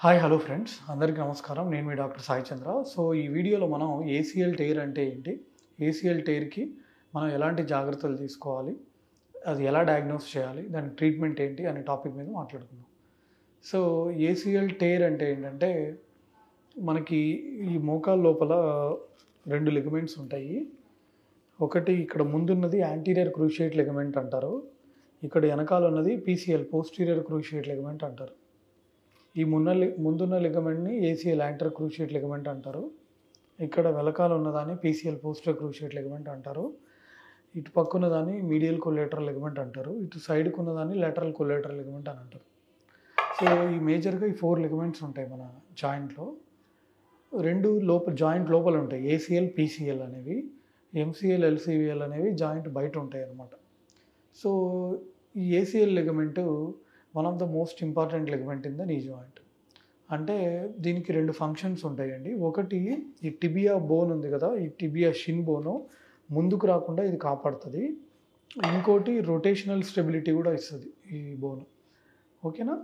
Hi hello friends, అందరికీ నమస్కారం. నేను మీ డాక్టర్ సాయి చంద్ర. సో ఈ వీడియోలో మనం ఏసీఎల్ టైర్ అంటే ఏంటి, ఏసీఎల్ టైర్కి మనం ఎలాంటి జాగ్రత్తలు తీసుకోవాలి, అది ఎలా డయాగ్నోస్ చేయాలి, దాని ట్రీట్మెంట్ ఏంటి అనే టాపిక్ మీద మాట్లాడుకుందాం. సో ఏసీఎల్ టైర్ అంటే ఏంటంటే మనకి ఈ మోకాల లోపల రెండు లిగమెంట్స్ ఉంటాయి. ఒకటి ఇక్కడ ముందున్నది యాంటీరియర్ క్రూషియేట్ లిగమెంట్ అంటారు, ఇక్కడ వెనకాల ఉన్నది పీసీఎల్ పోస్టీరియర్ క్రూషియేట్ లిగమెంట్ అంటారు. ఈ ముందున్న లిగమెంట్ని ఏసీఎల్ యాంటర్ క్రూషియేట్ లిగమెంట్ అంటారు. ఇక్కడ వెనకాల ఉన్నదాన్ని పీసీఎల్ పోస్టర్ క్రూషియేట్ లిగమెంట్ అంటారు. ఇటు పక్క ఉన్నదాన్ని మీడియల్ కొలేటరల్ లిగమెంట్ అంటారు. ఇటు సైడ్కి ఉన్నదాన్ని లేటరల్ కొలేటరల్ లిగమెంట్ అని అంటారు. సో ఈ మేజర్గా ఈ 4 లిగమెంట్స్ ఉంటాయి మన జాయింట్లో. రెండు జాయింట్ లోపల ఉంటాయి, ఏసీఎల్ పీసీఎల్ అనేవి. ఎంసీఎల్ ఎల్సీవీఎల్ అనేవి జాయింట్ బయట ఉంటాయి అన్నమాట. సో ఈ ACL ligament one of the most important ligament in the knee joint. అంటే దీనికి 2 ఫంక్షన్స్ ఉంటాయండి. ఒకటి ఈ టిబియా బోన్ ఉంది కదా, ఈ టిబియా షిన్ బోను ముందుకు రాకుండా ఇది కాపాడుతుంది. ఇంకోటి రొటేషనల్ స్టెబిలిటీ కూడా ఇస్తుంది ఈ బోను. ఓకేనా,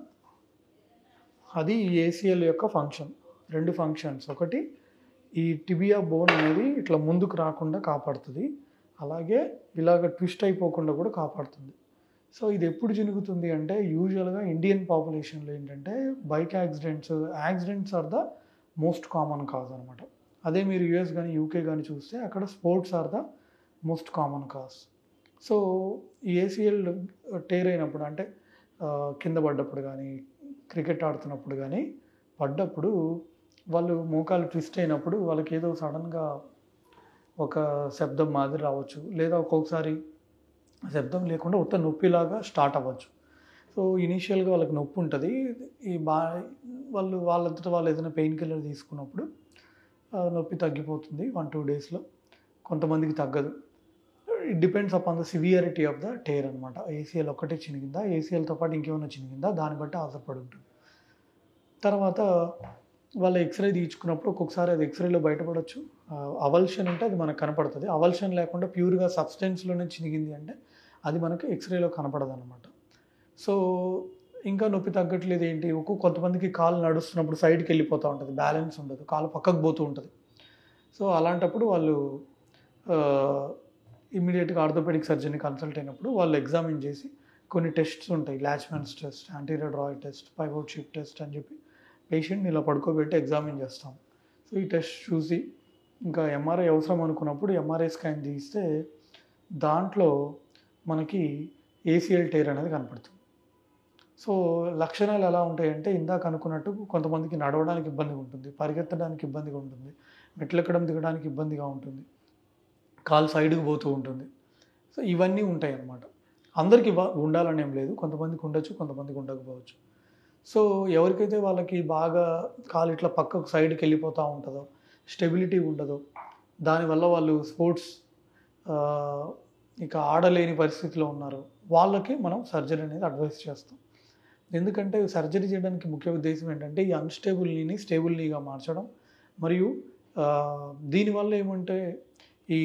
అది ఈ ఏసీఎల్ యొక్క ఫంక్షన్. 2 ఫంక్షన్స్, ఒకటి ఈ టిబియా బోన్ అనేది ఇట్లా ముందుకు రాకుండా కాపాడుతుంది, అలాగే ఇలాగ ట్విస్ట్ అయిపోకుండా కూడా కాపాడుతుంది. సో ఇది ఎప్పుడు జరుగుతుంది అంటే యూజువల్గా ఇండియన్ పాపులేషన్లో ఏంటంటే bike accidents are the most common cause అనమాట. అదే మీరు యూఎస్ కానీ యూకే కానీ చూస్తే అక్కడ sports are the most common cause. So ఈ ఏసీఎల్ టేర్ అయినప్పుడు అంటే కింద పడ్డప్పుడు కానీ, క్రికెట్ ఆడుతున్నప్పుడు కానీ పడ్డప్పుడు వాళ్ళు మోకాలు ట్విస్ట్ అయినప్పుడు వాళ్ళకి ఏదో సడన్గా ఒక శబ్దం మాదిరి రావచ్చు, లేదా ఒక్కొక్కసారి శబ్దం లేకుండా ఉత్త నొప్పిలాగా స్టార్ట్ అవ్వచ్చు. సో ఇనీషియల్గా వాళ్ళకి నొప్పి ఉంటుంది. ఈ వాళ్ళంతటా వాళ్ళు ఏదైనా పెయిన్ కిల్లర్ తీసుకున్నప్పుడు నొప్పి తగ్గిపోతుంది 1-2 డేస్లో. కొంతమందికి తగ్గదు. It depends upon the severity of the tear అనమాట. ఏసీఎల్ ఒక్కటే చినిగిందా, ఏసీఎల్తో పాటు ఇంకేమైనా చినిగిందా, దాన్ని బట్టి ఆధారపడి ఉంటుంది. తర్వాత వాళ్ళ ఎక్స్రే తీయించుకున్నప్పుడు ఒక్కొక్కసారి అది ఎక్స్రేలో బయటపడవచ్చు. అవల్షన్ ఉంటే అది మనకు కనపడుతుంది. అవల్షన్ లేకుండా ప్యూర్గా సబ్స్టెన్స్లోనే చినిగింది అంటే అది మనకు ఎక్స్రేలో కనపడదు అనమాట. సో ఇంకా నొప్పి తగ్గట్లేదు ఏంటి, కొంతమందికి కాలు నడుస్తున్నప్పుడు సైడ్కి వెళ్ళిపోతూ ఉంటుంది, బ్యాలెన్స్ ఉండదు, కాలు పక్కకు పోతూ ఉంటుంది. సో అలాంటప్పుడు వాళ్ళు ఇమ్మీడియట్గా ఆర్థోపెడిక్ సర్జన్ని కన్సల్ట్ అయినప్పుడు వాళ్ళు ఎగ్జామిన్ చేసి కొన్ని టెస్ట్స్ ఉంటాయి, Lachman's test, anterior drawer test, pivot shift test అని చెప్పి పేషెంట్ని ఇలా పడుకోబెట్టి ఎగ్జామిన్ చేస్తాం. సో ఈ టెస్ట్ చూసి ఇంకా ఎంఆర్ఐ అవసరం అనుకున్నప్పుడు ఎంఆర్ఐ స్కాన్ తీస్తే దాంట్లో మనకి ఏసీఎల్ టైర్ అనేది కనపడుతుంది. సో లక్షణాలు ఎలా ఉంటాయంటే ఇందాక అనుకున్నట్టు కొంతమందికి నడవడానికి ఇబ్బందిగా ఉంటుంది, పరిగెత్తడానికి ఇబ్బందిగా ఉంటుంది, మెట్లెక్కడం దిగడానికి ఇబ్బందిగా ఉంటుంది, కాలు సైడ్కి పోతూ ఉంటుంది. సో ఇవన్నీ ఉంటాయి అన్నమాట. అందరికీ ఉండాలని ఏం లేదు, కొంతమందికి ఉండొచ్చు, కొంతమందికి ఉండకపోవచ్చు. సో ఎవరికైతే వాళ్ళకి బాగా కాలు ఇట్లా పక్కకు సైడ్కి వెళ్ళిపోతూ ఉంటుందో, స్టెబిలిటీ ఉండదో, దానివల్ల వాళ్ళు స్పోర్ట్స్ ఇక ఆడలేని పరిస్థితిలో ఉన్నారు, వాళ్ళకి మనం సర్జరీ అనేది అడ్వైస్ చేస్తాం. ఎందుకంటే సర్జరీ చేయడానికి ముఖ్య ఉద్దేశం ఏంటంటే ఈ అన్స్టేబుల్ నీని స్టేబుల్ నీగా మార్చడం. మరియు దీనివల్ల ఏమంటే ఈ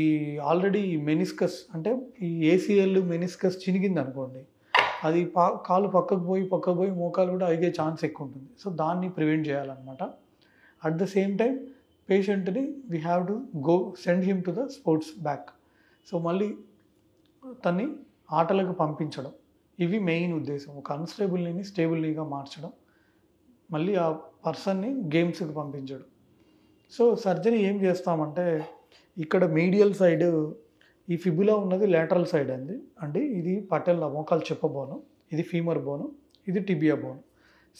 ఆల్రెడీ మెనిస్కస్ అంటే ఈ ఏసీఎల్ మెనిస్కస్ చినిగింది అనుకోండి, అది కాలు పక్కకు పోయి మోకాలు కూడా అయ్యే ఛాన్స్ ఎక్కువ ఉంటుంది. సో దాన్ని ప్రివెంట్ చేయాలన్నమాట. అట్ ద సేమ్ టైం పేషెంట్ని we have to send him to the sports back. So మళ్ళీ తన్ని ఆటలకు పంపించడం, ఇవి మెయిన్ ఉద్దేశం. ఒక అన్స్టేబుల్ని స్టేబుల్గా మార్చడం, మళ్ళీ ఆ పర్సన్ని గేమ్స్కి పంపించడం. సో సర్జరీ ఏం చేస్తామంటే ఇక్కడ మీడియల్ సైడ్ ఈ ఫిబులా ఉన్నది లేటరల్ సైడ్ అండి. ఇది పటెల్లా మోకాలు చెప్ప బోను, ఇది ఫీమర్ బోను, ఇది టిబియా బోను.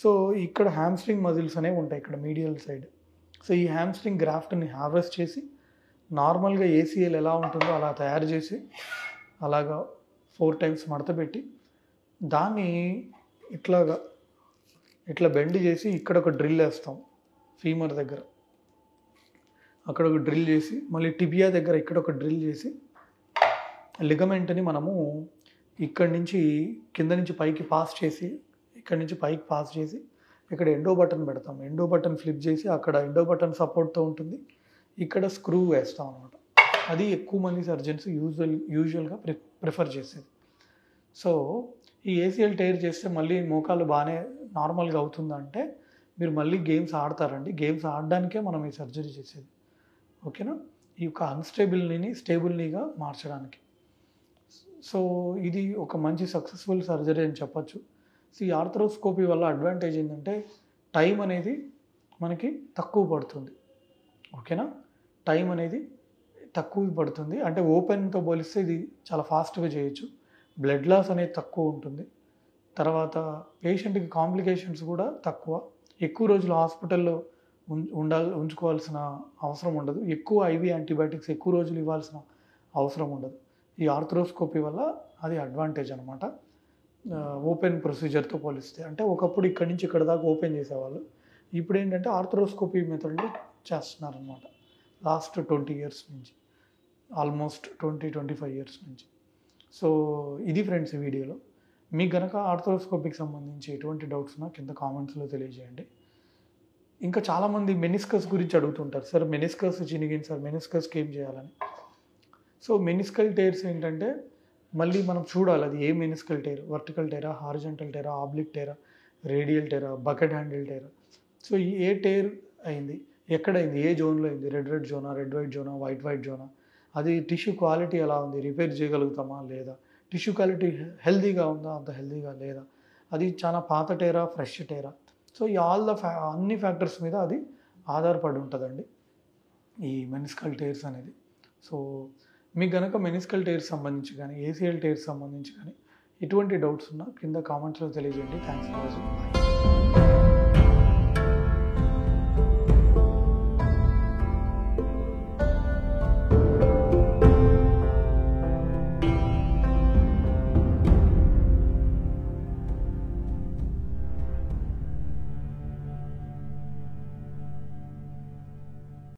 సో ఇక్కడ హ్యామ్స్ట్రింగ్ మజిల్స్ అనేవి ఉంటాయి ఇక్కడ మీడియల్ సైడ్. సో ఈ హ్యామ్స్ట్రింగ్ గ్రాఫ్ట్ని హార్వెస్ట్ చేసి నార్మల్గా ఏసీఎల్ ఎలా ఉంటుందో అలా తయారు చేసి అలాగా 4 టైమ్స్ మడత పెట్టి దాన్ని ఇట్లా బెండ్ చేసి ఇక్కడ ఒక డ్రిల్ వేస్తాం ఫీమర్ దగ్గర, అక్కడ ఒక డ్రిల్ చేసి మళ్ళీ టిబియా దగ్గర ఇక్కడ ఒక డ్రిల్ చేసి లిగమెంట్ని మనము ఇక్కడి నుంచి కింద నుంచి పైకి పాస్ చేసి ఇక్కడి నుంచి పైకి పాస్ చేసి ఇక్కడ ఎండో బటన్ పెడతాం. ఎండో బటన్ ఫ్లిప్ చేసి అక్కడ ఎండో బటన్ సపోర్ట్తో ఉంటుంది, ఇక్కడ స్క్రూ వేస్తాం అనమాట. అది ఎక్కువ మంది సర్జన్స్ యూజువల్గా ప్రిఫర్ చేసేది. సో ఈ ఏసీఎల్ టైర్ చేస్తే మళ్ళీ మోకాలు బాగానే నార్మల్గా అవుతుందంటే మీరు మళ్ళీ గేమ్స్ ఆడతారండి. గేమ్స్ ఆడడానికే మనం ఈ సర్జరీ చేసేది. ఓకేనా? ఈ యొక్క అన్‌స్టేబుల్ స్టేబుల్ నీగా మార్చడానికి. సో ఇది ఒక మంచి సక్సెస్‌ఫుల్ సర్జరీ అని చెప్పొచ్చు. సో ఈ ఆర్థ్రోస్కోపీ వల్ల అడ్వాంటేజ్ ఏంటంటే టైం అనేది మనకి తక్కువ పడుతుంది. ఓకేనా? టైం అనేది తక్కువ పడుతుంది. అంటే ఓపెన్‌తో పోలిస్తే ఇది చాలా ఫాస్ట్‌గా చేయొచ్చు. బ్లడ్ లాస్ అనేది తక్కువ ఉంటుంది. తర్వాత పేషెంట్‌కి కాంప్లికేషన్స్ కూడా తక్కువ. ఎక్కువ రోజులు హాస్పిటల్‌లో ఉంచుకోవాల్సిన అవసరం ఉండదు. ఎక్కువ ఐవీ యాంటీబయాటిక్స్ ఎక్కువ రోజులు ఇవ్వాల్సిన అవసరం ఉండదు. ఈ ఆర్థ్రోస్కోపీ వల్ల అది అడ్వాంటేజ్ అనమాట. ఓపెన్ ప్రొసీజర్‌తో పోలిస్తే. అంటే ఒకప్పుడు ఇక్కడి నుంచి ఇక్కడ దాకా ఓపెన్ చేసేవాళ్ళు. ఇప్పుడేంటంటే ఆర్థ్రోస్కోపీ మెథడ్‌లో చేస్తున్నారనమాట. లాస్ట్ 20 ఇయర్స్ నుంచి. ఆల్మోస్ట్ 25 ఇయర్స్ నుంచి. సో ఇది ఫ్రెండ్స్ ఈ వీడియోలో. మీకు గనక ఆర్థ్రోస్కోపీకి సంబంధించి ఎటువంటి డౌట్స్ ఉన్నా కింద కామెంట్స్‌లో తెలియజేయండి. ఇంకా చాలామంది మెనిస్కస్ గురించి అడుగుతుంటారు. సార్ మెనిస్కస్ చినిగింది సార్, మెనిస్కస్‌కి ఏం చేయాలని? సో మెనిస్కల్ టేర్స్ ఏంటంటే మళ్ళీ మనం చూడాలి అది ఏ మెనిస్కల్ టేర్, వర్టికల్ టేరా, హారిజాంటల్ టేరా, ఆబ్లిక్ టేరా, రేడియల్ టేరా, బకెట్ హ్యాండిల్ టేరా. సో ఏ టేర్ అయింది, ఎక్కడైంది, ఏ జోన్లో అయింది, రెడ్ జోనా, రెడ్ వైట్ జోనా, వైట్ జోనా, అది టిష్యూ క్వాలిటీ ఎలా ఉంది, రిపేర్ చేయగలుగుతామా లేదా, టిష్యూ క్వాలిటీ హెల్తీగా ఉందా, అంత హెల్తీగా లేదా, అది చాలా పాత టేరా, ఫ్రెష్ టేరా. సో ఈ అన్ని ఫ్యాక్టర్స్ మీద అది ఆధారపడి ఉంటుందండి ఈ మెనిస్కల్ టేర్స్ అనేది. సో మీకు కనుక మెనిస్కల్ టేర్స్ సంబంధించి కానీ ఏసీఎల్ టేర్స్ సంబంధించి కానీ ఎటువంటి డౌట్స్ ఉన్నా కింద కామెంట్స్లో తెలియజేయండి. Thanks for watching.